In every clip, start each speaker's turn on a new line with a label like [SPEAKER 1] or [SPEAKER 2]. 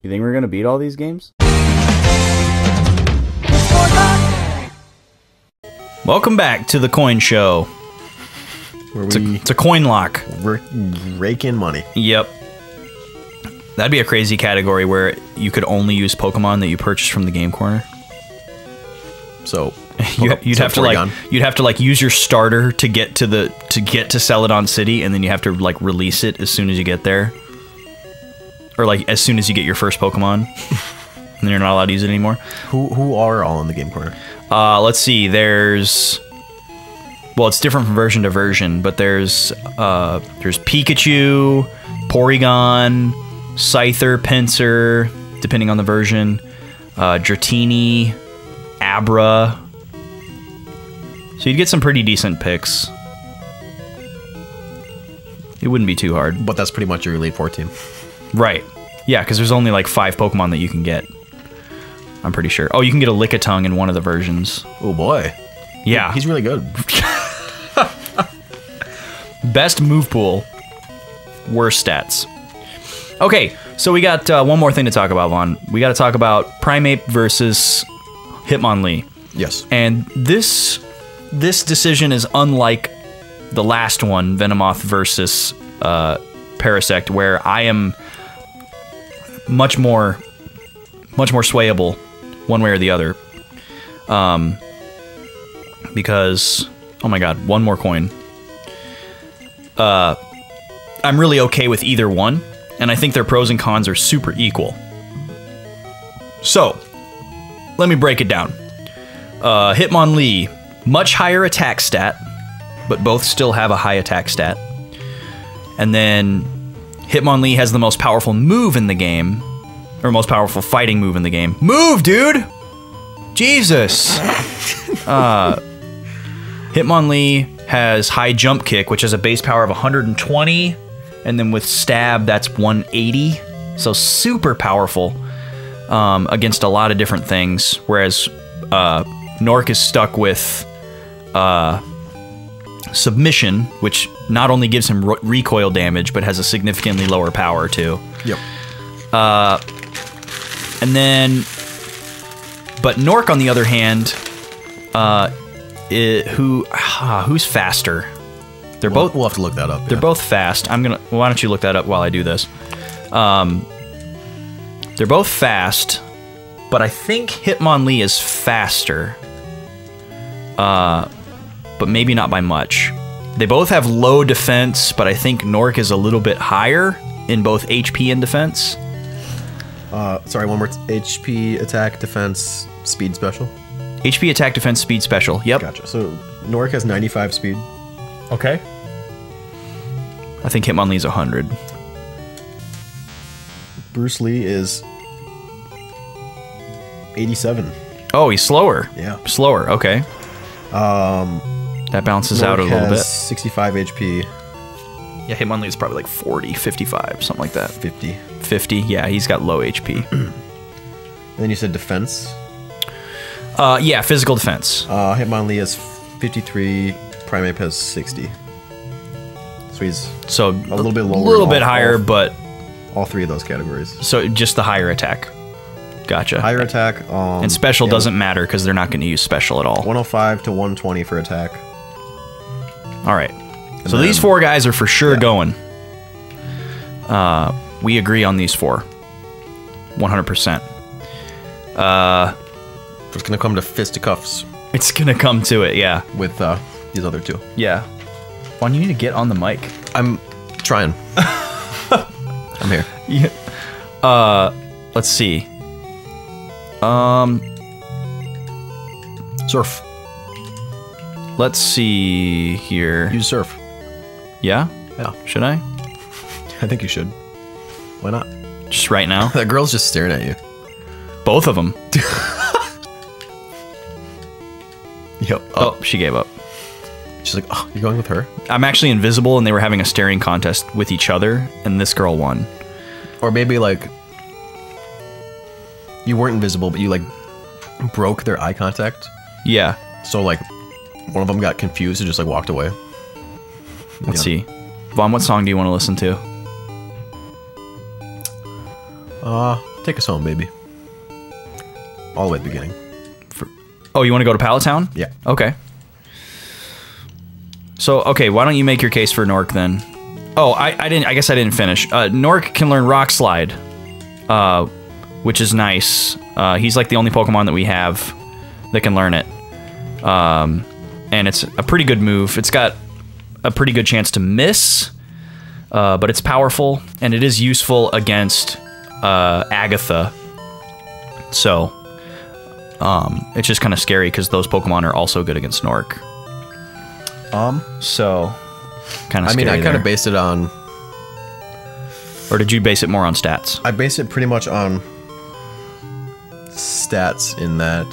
[SPEAKER 1] You think we're gonna beat all these games? Welcome back to the Coin Show.
[SPEAKER 2] Where
[SPEAKER 1] it's a coin lock.
[SPEAKER 2] Rake in money.
[SPEAKER 1] Yep. That'd be a crazy category where you could only use Pokemon that you purchased from the game corner.
[SPEAKER 2] So
[SPEAKER 1] you'd have to like use your starter to get to Celadon City, and then you have to like release it as soon as you get there, or like as soon as you get your first Pokemon, and then you're not allowed to use it anymore.
[SPEAKER 2] Who are all in the game corner?
[SPEAKER 1] Let's see. There's, well, it's different from version to version, but there's Pikachu, Porygon, Scyther, Pinsir, depending on the version, Dratini, Abra. So you'd get some pretty decent picks. It wouldn't be too hard.
[SPEAKER 2] But that's pretty much your Elite Four team.
[SPEAKER 1] Right. Yeah, because there's only like 5 Pokemon that you can get. I'm pretty sure. Oh, you can get a Lickitung in one of the versions.
[SPEAKER 2] Oh boy.
[SPEAKER 1] Yeah.
[SPEAKER 2] He's really good.
[SPEAKER 1] Best move pool. Worst stats. Okay, so we got one more thing to talk about, Vaughn. We got to talk about Primeape versus Hitmonlee.
[SPEAKER 2] Yes.
[SPEAKER 1] And this decision is unlike the last one, Venomoth versus Parasect, where I am much more swayable one way or the other. Because, oh my god, one more coin. I'm really okay with either one, and I think their pros and cons are super equal. So, let me break it down. Hitmonlee, much higher attack stat, but both still have a high attack stat. And then Hitmonlee has the most powerful move in the game, or most powerful fighting move in the game. Move, dude! Jesus! Hitmonlee has high jump kick, which has a base power of 120, and then with stab, that's 180. So super powerful against a lot of different things, whereas Gnorque is stuck with submission, which not only gives him recoil damage, but has a significantly lower power too.
[SPEAKER 2] Yep.
[SPEAKER 1] And then, but Gnorque, on the other hand, who's faster? They're both.
[SPEAKER 2] We'll have to look that up.
[SPEAKER 1] They're both fast. Why don't you look that up while I do this? They're both fast, but I think Hitmonlee is faster. But maybe not by much. They both have low defense, but I think Gnorque is a little bit higher in both HP and defense.
[SPEAKER 2] Sorry, one more. HP, attack, defense, speed, special.
[SPEAKER 1] HP, attack, defense, speed, special. Yep.
[SPEAKER 2] Gotcha. So Gnorque has 95 speed.
[SPEAKER 1] Okay. I think Hitmonlee's 100.
[SPEAKER 2] Bruce Lee is 87.
[SPEAKER 1] Oh, he's slower.
[SPEAKER 2] Yeah.
[SPEAKER 1] Slower. Okay. That balances out a little bit.
[SPEAKER 2] 65 HP.
[SPEAKER 1] Yeah, Hitmonlee is probably like 40, 55, something like that.
[SPEAKER 2] 50.
[SPEAKER 1] 50. Yeah, he's got low HP.
[SPEAKER 2] And then you said defense.
[SPEAKER 1] Yeah, physical defense.
[SPEAKER 2] Hitmonlee has 53. Primeape has 60. So he's
[SPEAKER 1] a
[SPEAKER 2] little bit lower.
[SPEAKER 1] A little bit higher, but
[SPEAKER 2] all 3 of those categories.
[SPEAKER 1] So just the higher attack. Gotcha.
[SPEAKER 2] Higher attack.
[SPEAKER 1] And special doesn't matter because they're not going to use special at all.
[SPEAKER 2] 105 to 120 for attack.
[SPEAKER 1] All right. So these 4 guys are for sure going. We agree on these 4. 100%.
[SPEAKER 2] It's gonna come to fisticuffs.
[SPEAKER 1] It's gonna come to it, yeah.
[SPEAKER 2] With these other 2.
[SPEAKER 1] Yeah. Vaughn, you need to get on the mic.
[SPEAKER 2] I'm trying. I'm here.
[SPEAKER 1] Yeah. Let's see.
[SPEAKER 2] Surf.
[SPEAKER 1] Let's see here.
[SPEAKER 2] Use surf.
[SPEAKER 1] Yeah?
[SPEAKER 2] Yeah.
[SPEAKER 1] Should I?
[SPEAKER 2] I think you should. Why not?
[SPEAKER 1] Just right now?
[SPEAKER 2] That girl's just staring at you.
[SPEAKER 1] Both of them.
[SPEAKER 2] Yep.
[SPEAKER 1] Oh, she gave up.
[SPEAKER 2] She's like, oh, you're going with her?
[SPEAKER 1] I'm actually invisible, and they were having a staring contest with each other, and this girl won.
[SPEAKER 2] Or maybe, like, you weren't invisible, but you, like, broke their eye contact.
[SPEAKER 1] Yeah.
[SPEAKER 2] So, like, one of them got confused and just, like, walked away.
[SPEAKER 1] Let's see. Vaughn, what song do you want to listen to?
[SPEAKER 2] Take us home, baby. All the way at the beginning.
[SPEAKER 1] Oh, you want to go to Pallet Town?
[SPEAKER 2] Yeah.
[SPEAKER 1] Okay. So, okay, why don't you make your case for Gnorque then? Oh, I guess I didn't finish. Gnorque can learn Rock Slide, which is nice. He's like the only Pokemon that we have that can learn it. And it's a pretty good move. It's got a pretty good chance to miss, but it's powerful, and it is useful against Agatha. So, it's just kind of scary because those Pokemon are also good against Gnorque. So, kind of scary.
[SPEAKER 2] I mean, I kind of based it on...
[SPEAKER 1] Or did you base it more on stats?
[SPEAKER 2] I base it pretty much on stats in that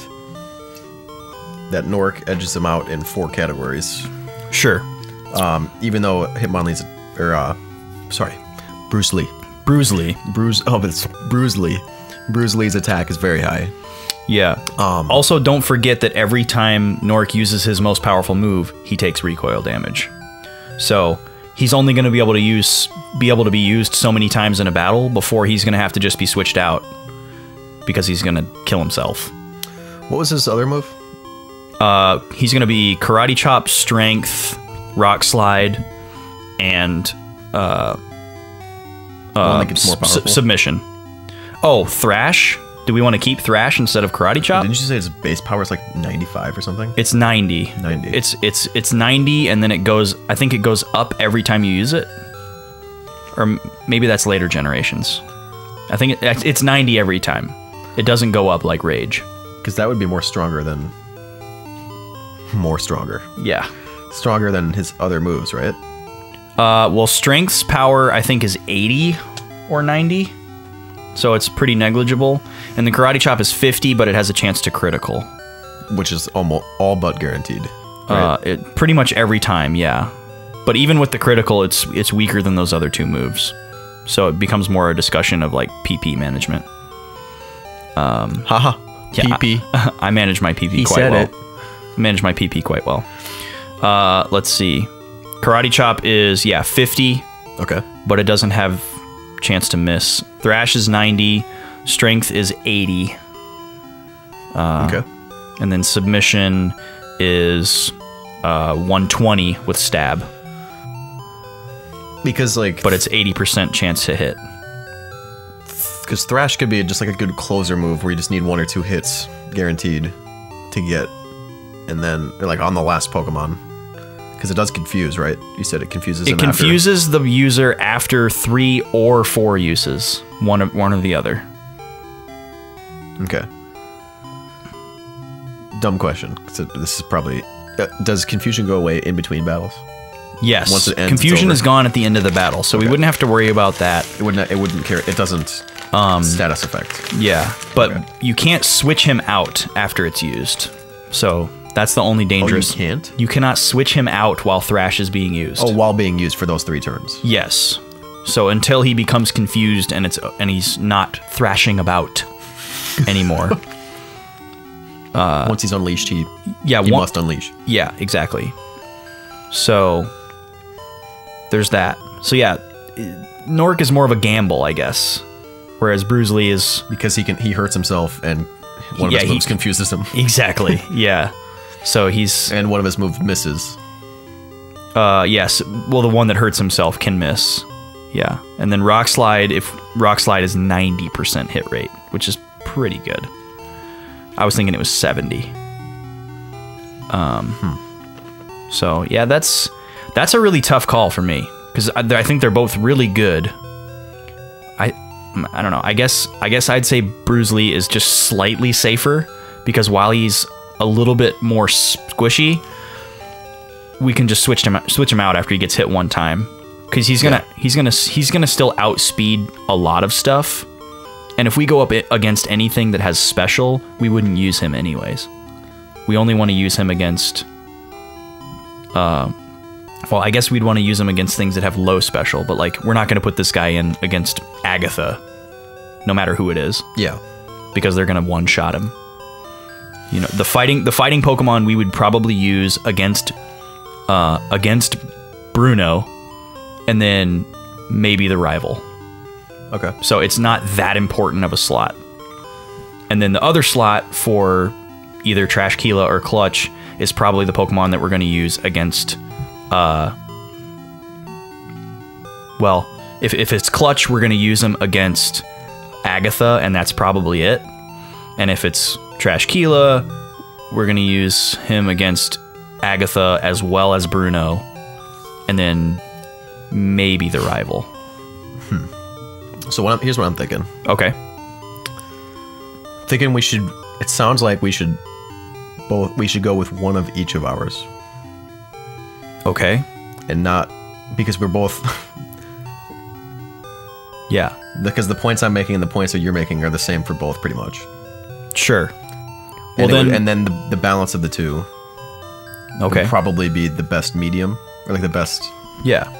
[SPEAKER 2] Gnorque edges them out in 4 categories.
[SPEAKER 1] Sure.
[SPEAKER 2] Even though Hitmonlee's... Bruce Lee. But it's Bruce Lee. Bruce Lee's attack is very high.
[SPEAKER 1] Yeah. Also, don't forget that every time Gnorque uses his most powerful move, he takes recoil damage. So he's only going to be able to be used so many times in a battle before he's going to have to just be switched out because he's going to kill himself.
[SPEAKER 2] What was his other move?
[SPEAKER 1] He's going to be Karate Chop, Strength, Rock Slide, and Submission. Oh, Thrash. Do we want to keep Thrash instead of Karate Chop?
[SPEAKER 2] Didn't you say its base power is like 95 or something?
[SPEAKER 1] It's 90.
[SPEAKER 2] 90.
[SPEAKER 1] It's 90, and then it goes... I think it goes up every time you use it. Or maybe that's later generations. I think it's 90 every time. It doesn't go up like Rage.
[SPEAKER 2] Because that would be more stronger than... More stronger.
[SPEAKER 1] Yeah.
[SPEAKER 2] Stronger than his other moves, right?
[SPEAKER 1] Well, Strength's power, I think, is 80 or 90. So it's pretty negligible. And the Karate Chop is 50, but it has a chance to critical.
[SPEAKER 2] Which is almost all but guaranteed. Right?
[SPEAKER 1] Pretty much every time, yeah. But even with the critical, it's weaker than those other 2 moves. So it becomes more a discussion of like PP management.
[SPEAKER 2] Haha.
[SPEAKER 1] Yeah,
[SPEAKER 2] PP.
[SPEAKER 1] I manage my PP quite well. I manage my PP quite well. Let's see. Karate Chop is, yeah, 50.
[SPEAKER 2] Okay.
[SPEAKER 1] But it doesn't have chance to miss. Thrash is 90. Strength is 80.
[SPEAKER 2] Okay.
[SPEAKER 1] And then Submission is 120 with Stab.
[SPEAKER 2] Because, like...
[SPEAKER 1] But it's 80% chance to hit.
[SPEAKER 2] Because Thrash could be just like a good closer move where you just need 1 or 2 hits guaranteed to get. And then, like, on the last Pokemon. Because it does confuse, right? You said it confuses him. It
[SPEAKER 1] confuses the user after 3 or 4 uses. One or the other.
[SPEAKER 2] Okay. Dumb question. So this is probably... does confusion go away in between battles?
[SPEAKER 1] Yes.
[SPEAKER 2] Once it ends,
[SPEAKER 1] confusion is gone at the end of the battle, so we wouldn't have to worry about that.
[SPEAKER 2] It wouldn't care. It doesn't status effect.
[SPEAKER 1] Yeah, but you can't switch him out after it's used. So... That's the only dangerous.
[SPEAKER 2] Oh, you can't?
[SPEAKER 1] You cannot switch him out while Thrash is being used.
[SPEAKER 2] Oh, while being used for those 3 turns.
[SPEAKER 1] Yes. So until he becomes confused and he's not thrashing about anymore.
[SPEAKER 2] Once he's unleashed, he must unleash.
[SPEAKER 1] Yeah, exactly. So there's that. So yeah, Gnorque is more of a gamble, I guess. Whereas Bruce Lee is...
[SPEAKER 2] Because he hurts himself and one of his moves confuses him.
[SPEAKER 1] Exactly, yeah. So he's...
[SPEAKER 2] And one of his moves misses.
[SPEAKER 1] Yes. Well, the one that hurts himself can miss. Yeah. And then Rock Slide, if Rock Slide is 90% hit rate, which is pretty good. I was thinking it was 70. So, yeah, that's a really tough call for me. Because I think they're both really good. I don't know. I guess I'd say Bruce Lee is just slightly safer. Because while he's... a little bit more squishy, we can just switch him out after he gets hit 1 time, because he's gonna still outspeed a lot of stuff, and if we go up against anything that has special, we wouldn't use him anyways. We only want to use him against well, I guess we'd want to use him against things that have low special, but like we're not going to put this guy in against Agatha no matter who it is.
[SPEAKER 2] Yeah,
[SPEAKER 1] because they're gonna one-shot him. You know, the fighting Pokemon we would probably use against Bruno, and then maybe the rival.
[SPEAKER 2] Okay.
[SPEAKER 1] So it's not that important of a slot. And then the other slot for either Trashkila or Clutch is probably the Pokemon that we're going to use against... well, if it's Clutch, we're going to use him against Agatha, and that's probably it. And if it's Trashkila, we're going to use him against Agatha as well as Bruno. And then maybe the rival.
[SPEAKER 2] So here's what I'm thinking.
[SPEAKER 1] Okay.
[SPEAKER 2] Thinking we should... It sounds like we should go with one of each of ours.
[SPEAKER 1] Okay.
[SPEAKER 2] And not... Because we're both...
[SPEAKER 1] Yeah.
[SPEAKER 2] Because the points I'm making and the points that you're making are the same for both, pretty much.
[SPEAKER 1] Sure.
[SPEAKER 2] Well,
[SPEAKER 1] Well,
[SPEAKER 2] and then the balance of the two
[SPEAKER 1] Okay.
[SPEAKER 2] would probably be the best medium, or like the best
[SPEAKER 1] Yeah.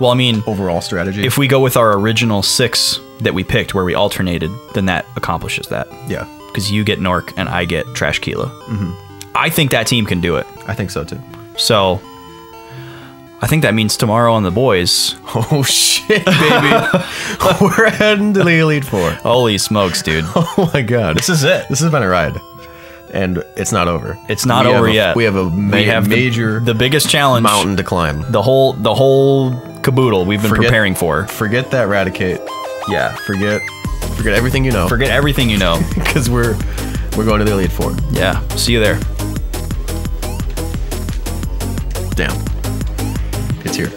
[SPEAKER 1] Well, I mean,
[SPEAKER 2] overall strategy.
[SPEAKER 1] if we go with our original 6 that we picked where we alternated, then that accomplishes that.
[SPEAKER 2] Yeah,
[SPEAKER 1] Because you get Gnorque and I get Trashkila. I think that team can do it.
[SPEAKER 2] I think so too.
[SPEAKER 1] So, I think that means tomorrow on the boys.
[SPEAKER 2] Oh shit, baby. We're heading to the Elite Four.
[SPEAKER 1] Holy smokes, dude.
[SPEAKER 2] Oh my god.
[SPEAKER 1] This is it.
[SPEAKER 2] This has been a ride. And it's not over.
[SPEAKER 1] It's not over yet.
[SPEAKER 2] We have a major
[SPEAKER 1] the biggest challenge,
[SPEAKER 2] mountain to climb.
[SPEAKER 1] the whole caboodle we've been preparing for.
[SPEAKER 2] Forget that Raticate.
[SPEAKER 1] Yeah.
[SPEAKER 2] Forget everything you know.
[SPEAKER 1] Forget everything you know.
[SPEAKER 2] Because we're going to the Elite Four.
[SPEAKER 1] Yeah. See you there.
[SPEAKER 2] Damn. It's here.